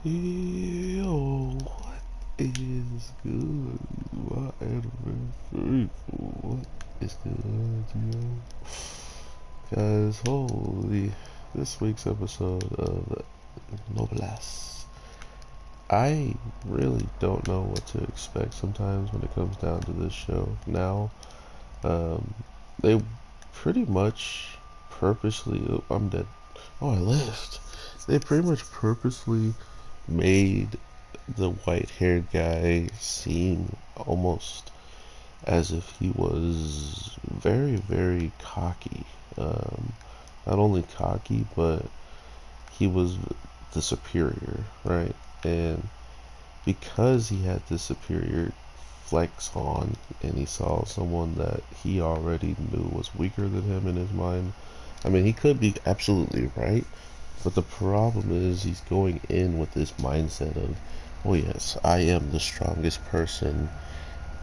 Yo, what is good? My anniversary. What is good, yo? Guys, holy. This week's episode of Noblesse. I really don't know what to expect sometimes when it comes down to this show. Now, um, they pretty much purposely. Oh, I'm dead. Oh, I lived. They pretty much purposely made the white-haired guy seem almost as if he was very, very cocky. Um, Not only cocky, but he was the superior, right? And because he had this superior flex on, and he saw someone that he already knew was weaker than him in his mind, I mean, he could be absolutely right, but the problem is he's going in with this mindset of, oh yes, I am the strongest person,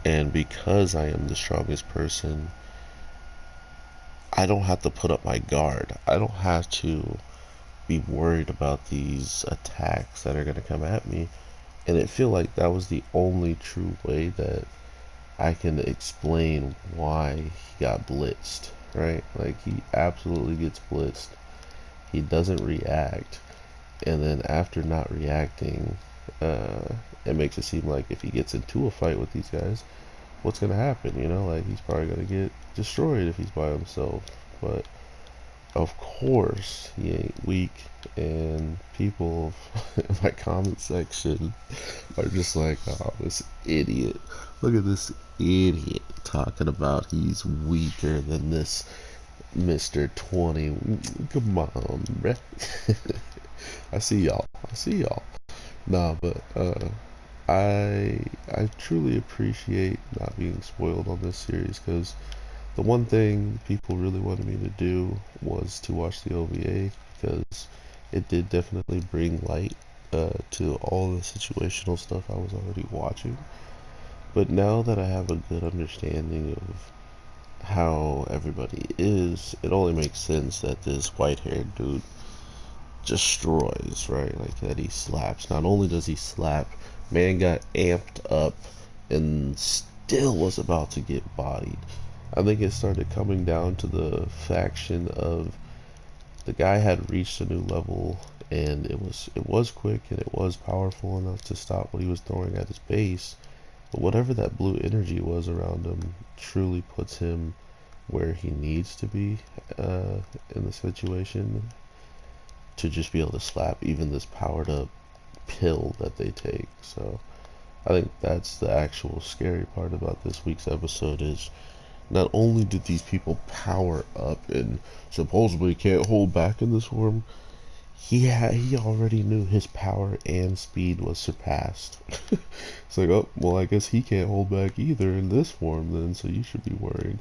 and because I am the strongest person, I don't have to put up my guard. I don't have to be worried about these attacks that are going to come at me. And it feel like that was the only true way that I can explain why he got blitzed, right? Like he absolutely gets blitzed. He doesn't react, and then after not reacting, uh, it makes it seem like if he gets into a fight with these guys, what's gonna happen? You know, like he's probably gonna get destroyed if he's by himself. But of course, he ain't weak, and people in my comment section are just like, "Oh, this idiot! Look at this idiot talking about he's weaker than this Mr. 20. Come on, bruh." I see y'all. I see y'all. Nah, but I truly appreciate not being spoiled on this series because the one thing people really wanted me to do was to watch the OVA because it did definitely bring light to all the situational stuff I was already watching. But now that I have a good understanding of how everybody is, it only makes sense that this white-haired dude destroys, right? Like that he slaps. Not only does he slap, man got amped up and still was about to get bodied. I think it started coming down to the faction of the guy had reached a new level, and it was quick and it was powerful enough to stop what he was throwing at his base. But whatever that blue energy was around him truly puts him where he needs to be in the situation to just be able to slap even this powered up pill that they take. So I think that's the actual scary part about this week's episode is not only did these people power up and supposedly can't hold back in this form, he already knew his power and speed was surpassed. It's like, oh, well, I guess he can't hold back either in this form then, so you should be worried.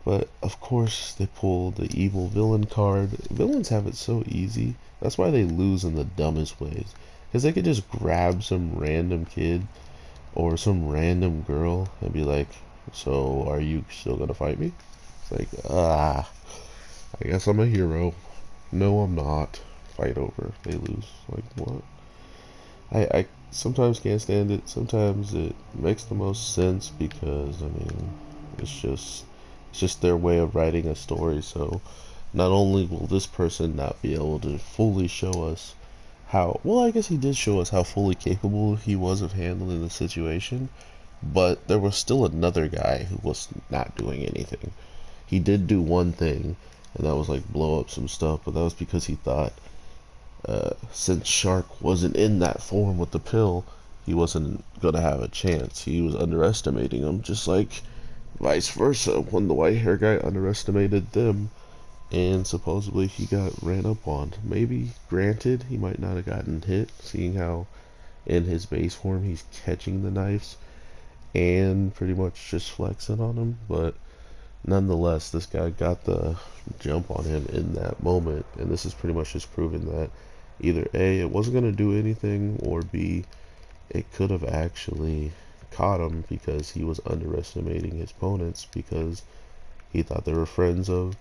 But of course, they pull the evil villain card. Villains have it so easy. That's why they lose in the dumbest ways. Because they could just grab some random kid or some random girl and be like, so are you still gonna fight me? It's like, I guess I'm a hero. No, I'm not. Fight over. They lose. Like, what? I sometimes can't stand it. Sometimes it makes the most sense because, I mean, it's just their way of writing a story. So not only will this person not be able to fully show us how, well, I guess he did show us how fully capable he was of handling the situation, but there was still another guy who was not doing anything. He did do one thing, and that was like blow up some stuff, but that was because he thought since Shark wasn't in that form with the pill, he wasn't gonna have a chance. He was underestimating him, just like vice versa when the white hair guy underestimated them, and supposedly he got ran up on. Maybe, granted, he might not have gotten hit, seeing how in his base form he's catching the knives and pretty much just flexing on him, but nonetheless, this guy got the jump on him in that moment, and this is pretty much just proving that either A, it wasn't going to do anything, or B, it could have actually caught him because he was underestimating his opponents because he thought they were friends of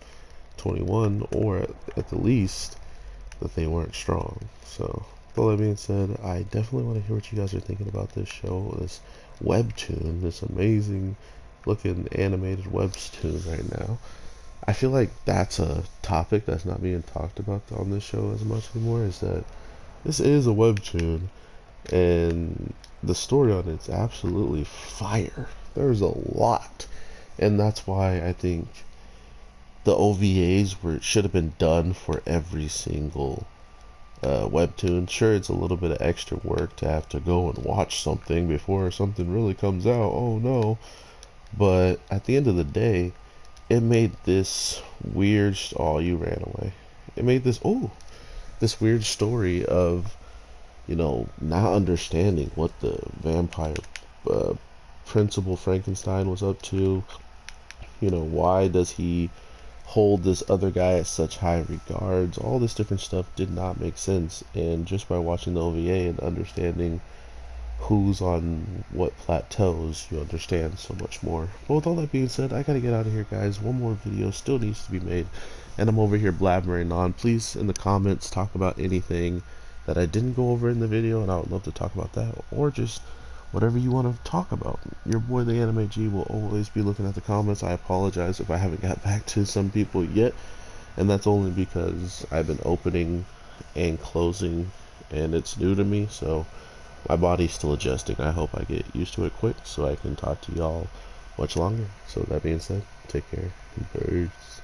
21, or at the least, that they weren't strong. So Well, that being said, I definitely want to hear what you guys are thinking about this show, this webtoon, this amazing looking animated webtoon right now. I feel like that's a topic that's not being talked about on this show as much anymore, is that this is a webtoon, and the story on it's absolutely fire. There's a lot, and that's why I think the OVAs should have been done for every single webtoon. Sure, it's a little bit of extra work to have to go and watch something before something really comes out. Oh no! But at the end of the day, it made this weird. Oh, you ran away. It made this weird story of not understanding what the vampire uh, principal Frankenstein was up to. Why does he hold this other guy at such high regards? All this different stuff did not make sense, and just by watching the OVA and understanding who's on what plateaus, you understand so much more. But with all that being said, I gotta get out of here, guys. One more video still needs to be made, and I'm over here blabbering on. Please, in the comments, talk about anything that I didn't go over in the video, and I would love to talk about that, or just whatever you want to talk about. Your boy, the Anime G, will always be looking at the comments. I apologize if I haven't got back to some people yet, and that's only because I've been opening and closing, and it's new to me, so my body's still adjusting. I hope I get used to it quick so I can talk to y'all much longer. So that being said, take care. Birds.